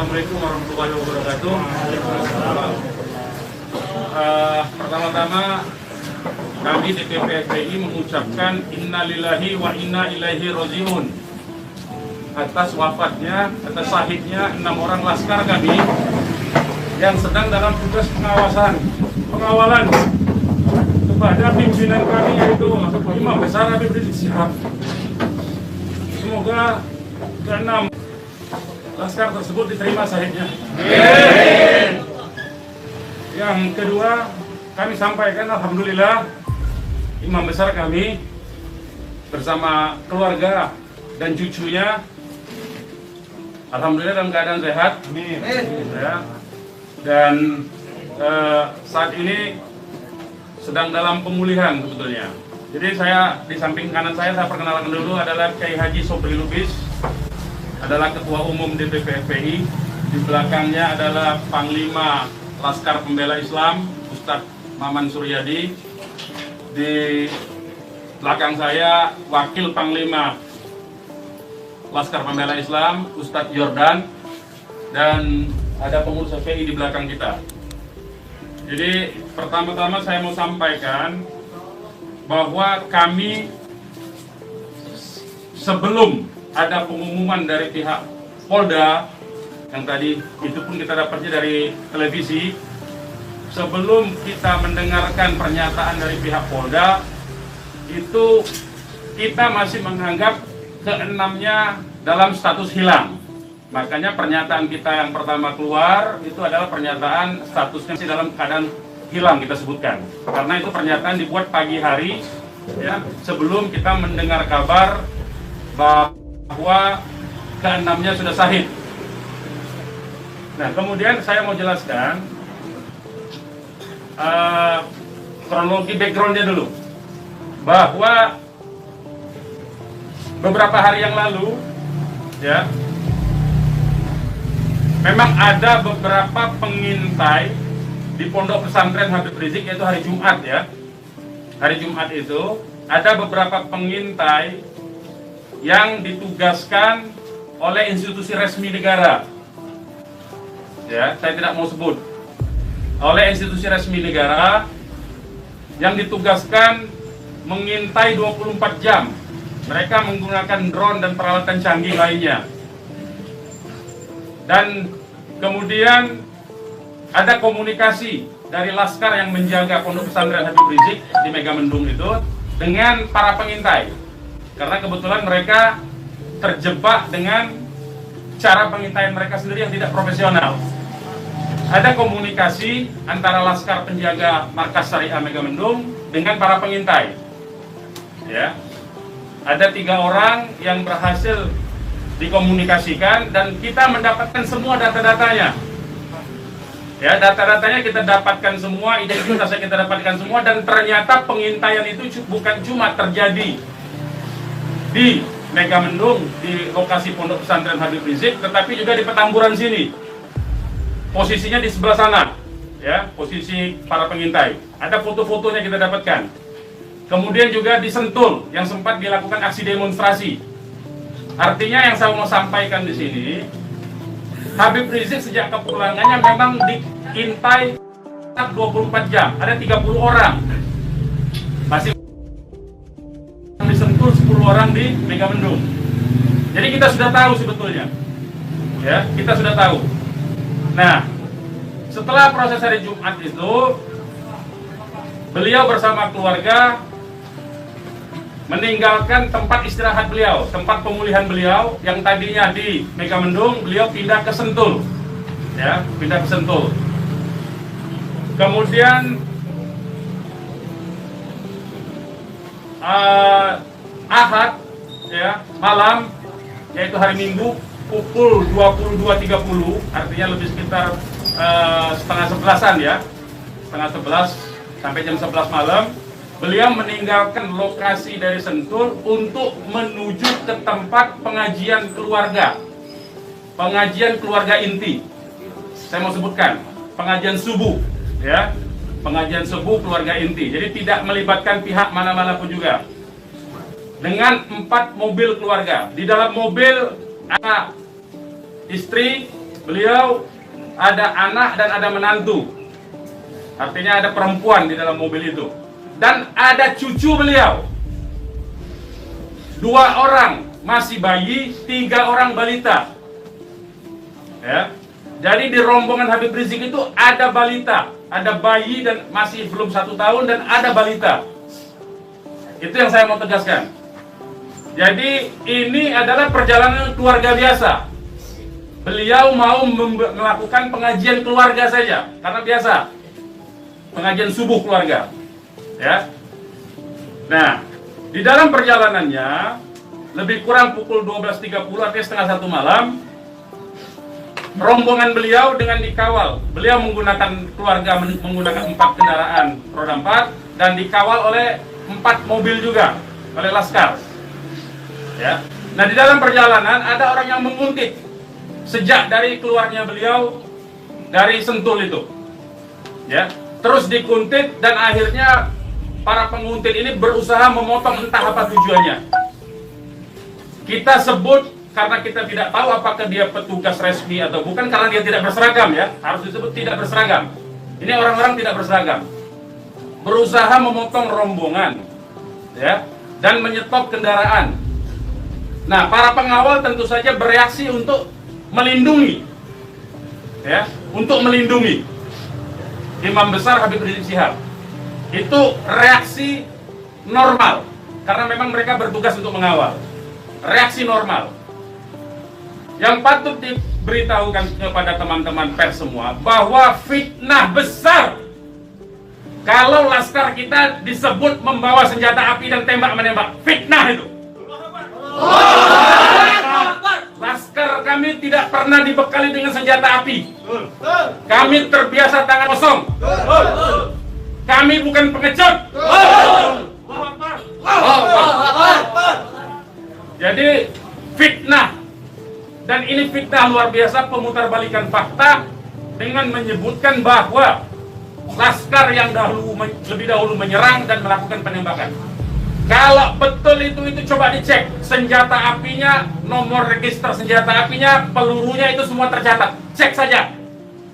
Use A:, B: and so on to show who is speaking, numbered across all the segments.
A: Assalamualaikum warahmatullahi wabarakatuh. Pertama-tama kami DPP FPI mengucapkan innalillahi wa inna ilaihi rajiun atas wafatnya, atas syahidnya 6 orang laskar kami yang sedang dalam tugas pengawalan kepada pimpinan kami, yaitu Imam Besar Habib Rizik Syihab. Semoga ke-6 laskar tersebut diterima syahidnya. Yang kedua, kami sampaikan alhamdulillah Imam Besar kami bersama keluarga dan cucunya alhamdulillah dalam keadaan sehat. Ya. Dan saat ini sedang dalam pemulihan sebetulnya. Jadi saya di samping kanan saya perkenalkan dulu adalah Kiai Haji Sobri Lubis, adalah Ketua Umum DPP FPI. Di belakangnya adalah Panglima Laskar Pembela Islam Ustadz Maman Suryadi. Di belakang saya Wakil Panglima Laskar Pembela Islam Ustadz Jordan, dan ada pengurus FPI di belakang kita. Jadi pertama-tama saya mau sampaikan bahwa kami sebelum ada pengumuman dari pihak Polda, yang tadi itu pun kita dapatnya dari televisi, sebelum kita mendengarkan pernyataan dari pihak Polda, itu kita masih menganggap ke-6-nya dalam status hilang. Makanya pernyataan kita yang pertama keluar itu adalah pernyataan statusnya masih dalam keadaan hilang, kita sebutkan. Karena itu pernyataan dibuat pagi hari, ya, sebelum kita mendengar kabar bahwa ke-6-nya sudah syahid. Nah, kemudian saya mau jelaskan kronologi backgroundnya dulu, bahwa beberapa hari yang lalu, ya, memang ada beberapa pengintai di Pondok Pesantren Habib Rizik, yaitu hari Jumat, ya. Hari Jumat itu ada beberapa pengintai yang ditugaskan oleh institusi resmi negara. Ya, saya tidak mau sebut. Oleh institusi resmi negara yang ditugaskan mengintai 24 jam. Mereka menggunakan drone dan peralatan canggih lainnya. Dan kemudian ada komunikasi dari laskar yang menjaga Pondok Pesantren Habib Rizik di Megamendung itu dengan para pengintai. Karena kebetulan mereka terjebak dengan cara pengintaian mereka sendiri yang tidak profesional. Ada komunikasi antara laskar penjaga markas Syariah Megamendung dengan para pengintai. Ya. Ada 3 orang yang berhasil dikomunikasikan dan kita mendapatkan semua data-datanya. Ya, data-datanya kita dapatkan semua, identitasnya kita dapatkan semua, dan ternyata pengintaian itu bukan cuma terjadi di Megamendung, di lokasi Pondok Pesantren Habib Rizik, tetapi juga di Petamburan sini. Posisinya di sebelah sana, ya, posisi para pengintai. Ada foto-fotonya kita dapatkan. Kemudian juga di Sentul yang sempat dilakukan aksi demonstrasi. Artinya yang saya mau sampaikan di sini, Habib Rizik sejak kepulangannya memang diintai 24 jam. Ada 30 orang. Masih di Sentul, 10 orang di Megamendung. Jadi kita sudah tahu sebetulnya. Ya, kita sudah tahu. Nah, setelah proses hari Jumat itu, beliau bersama keluarga meninggalkan tempat istirahat beliau, tempat pemulihan beliau yang tadinya di Megamendung, beliau pindah ke Sentul, ya, pindah ke Sentul. Kemudian Ahad, ya, malam, yaitu hari Minggu pukul 22.30, artinya lebih sekitar setengah 11-an, ya, setengah 11 sampai jam 11 malam. Beliau meninggalkan lokasi dari Sentul untuk menuju ke tempat pengajian keluarga. Pengajian keluarga inti. Saya mau sebutkan, pengajian subuh, ya. Pengajian subuh keluarga inti. Jadi tidak melibatkan pihak mana-mana pun juga. Dengan 4 mobil keluarga. Di dalam mobil ada istri beliau ada anak dan ada menantu. Artinya ada perempuan di dalam mobil itu. Dan ada cucu beliau. 2 orang masih bayi, 3 orang balita. Ya. Jadi di rombongan Habib Rizik itu ada balita, ada bayi dan masih belum 1 tahun dan ada balita. Itu yang saya mau tegaskan. Jadi ini adalah perjalanan keluarga biasa. Beliau mau melakukan pengajian keluarga saja, karena biasa pengajian subuh keluarga. Ya. Nah, di dalam perjalanannya lebih kurang pukul 12.30 artinya setengah 1 malam, rombongan beliau dengan dikawal. Beliau menggunakan keluarga menggunakan 4 kendaraan roda 4 dan dikawal oleh 4 mobil juga oleh laskar. Ya. Nah, di dalam perjalanan ada orang yang menguntit sejak dari keluarnya beliau dari Sentul itu. Ya. Terus dikuntit dan akhirnya para penguntit ini berusaha memotong, entah apa tujuannya. Kita sebut karena kita tidak tahu apakah dia petugas resmi atau bukan, karena dia tidak berseragam, ya. Harus disebut tidak berseragam. Ini orang-orang tidak berseragam. Berusaha memotong rombongan, ya, dan menyetop kendaraan. Nah, para pengawal tentu saja bereaksi untuk melindungi, ya, untuk melindungi Imam Besar Habib Rizik Syihab. Itu reaksi normal, karena memang mereka bertugas untuk mengawal. Reaksi normal. Yang patut diberitahukan kepada teman-teman pers semua, bahwa fitnah besar kalau laskar kita disebut membawa senjata api dan tembak-menembak. Fitnah itu. Laskar kami tidak pernah dibekali dengan senjata api. Kami terbiasa tangan kosong. Kami bukan pengecut. Jadi fitnah, dan ini fitnah luar biasa, pemutarbalikan fakta dengan menyebutkan bahwa laskar yang lebih dahulu menyerang dan melakukan penembakan. Kalau betul itu coba dicek senjata apinya, nomor register senjata apinya, pelurunya itu semua tercatat. Cek saja,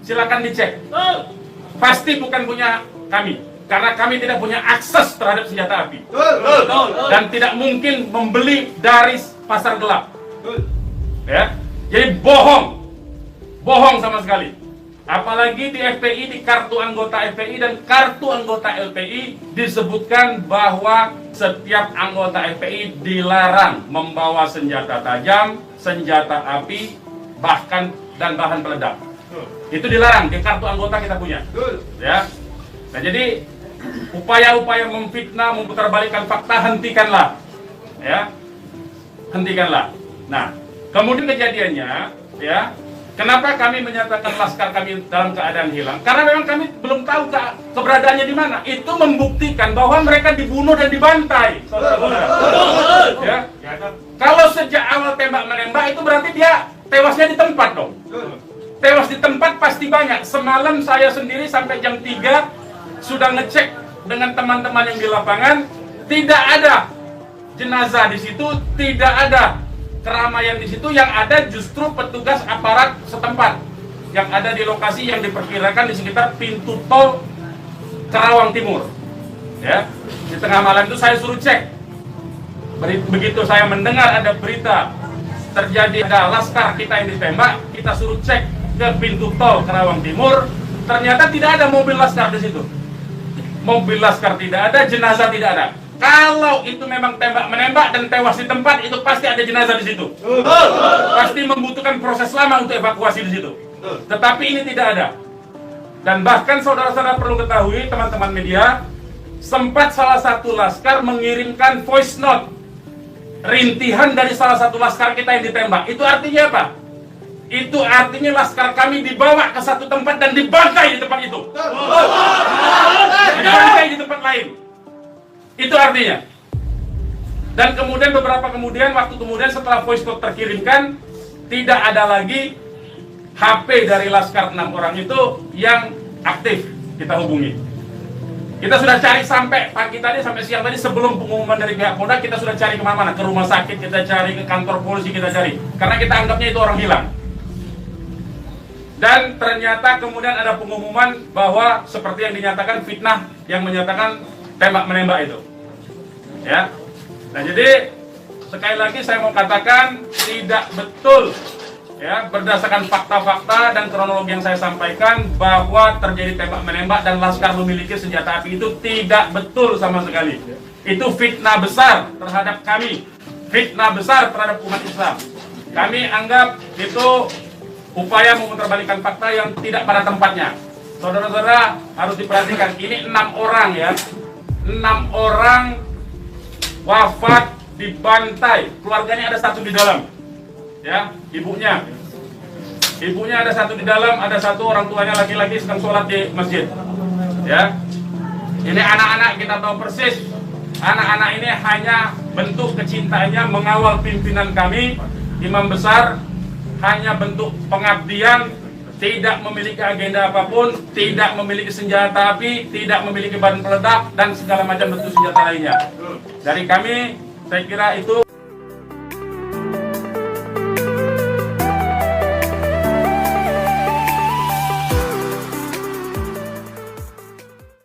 A: silakan dicek. Pasti bukan punya kami, karena kami tidak punya akses terhadap senjata api dan tidak mungkin membeli dari pasar gelap. Ya, jadi bohong sama sekali. Apalagi di FPI, di kartu anggota FPI dan kartu anggota LPI disebutkan bahwa setiap anggota FPI dilarang membawa senjata tajam, senjata api, bahkan dan bahan peledak. Itu dilarang di kartu anggota kita punya. Ya. Nah, jadi upaya-upaya memfitnah, memutarbalikkan fakta hentikanlah. Ya. Hentikanlah. Nah, kemudian kejadiannya, ya, kenapa kami menyatakan laskar kami dalam keadaan hilang? Karena memang kami belum tahu keberadaannya di mana. Itu membuktikan bahwa mereka dibunuh dan dibantai. Ya. Kalau sejak awal tembak-menembak itu berarti dia tewasnya di tempat dong. Tewas di tempat pasti banyak. Semalam saya sendiri sampai jam 3 sudah ngecek dengan teman-teman yang di lapangan, tidak ada jenazah di situ, tidak ada keramaian di situ. Yang ada justru petugas aparat setempat yang ada di lokasi yang diperkirakan di sekitar pintu tol Karawang Timur. Ya, di tengah malam itu saya suruh cek. Begitu saya mendengar ada berita terjadi ada laskar kita yang ditembak, kita suruh cek ke pintu tol Karawang Timur. Ternyata tidak ada mobil laskar di situ. Mobil laskar tidak ada, jenazah tidak ada. Kalau itu memang tembak-menembak dan tewas di tempat, itu pasti ada jenazah di situ. Pasti membutuhkan proses lama untuk evakuasi di situ. Tetapi ini tidak ada. Dan bahkan saudara-saudara perlu ketahui, teman-teman media, sempat salah satu laskar mengirimkan voice note rintihan dari salah satu laskar kita yang ditembak. Itu artinya apa? Itu artinya laskar kami dibawa ke satu tempat dan dibantai di tempat itu. Dibantai di tempat lain. Itu artinya. Dan kemudian waktu kemudian setelah voice note terkirimkan, tidak ada lagi HP dari laskar 6 orang itu yang aktif kita hubungi. Kita sudah cari sampai pagi tadi, sampai siang tadi sebelum pengumuman dari pihak Polda, kita sudah cari kemana-mana, ke rumah sakit kita cari, ke kantor polisi kita cari, karena kita anggapnya itu orang hilang. Dan ternyata kemudian ada pengumuman bahwa seperti yang dinyatakan fitnah yang menyatakan tembak menembak itu. Ya. Nah, jadi sekali lagi saya mau katakan tidak betul ya, berdasarkan fakta-fakta dan kronologi yang saya sampaikan bahwa terjadi tembak menembak dan Laskar memiliki senjata api itu tidak betul sama sekali. Itu fitnah besar terhadap kami, fitnah besar terhadap umat Islam. Kami anggap itu upaya memutarbalikkan fakta yang tidak pada tempatnya. Saudara-saudara harus diperhatikan, ini 6 orang ya, 6 orang wafat dibantai, keluarganya ada 1 di dalam, ya, ibunya ada 1 di dalam, ada 1 orang tuanya laki-laki sedang sholat di masjid, ya. Ini anak-anak kita tahu persis, anak-anak ini hanya bentuk kecintaannya mengawal pimpinan kami, imam besar, hanya bentuk pengabdian, tidak memiliki agenda apapun, tidak memiliki senjata api, tidak memiliki bahan peledak dan segala macam bentuk senjata lainnya. Dari kami, saya kira itu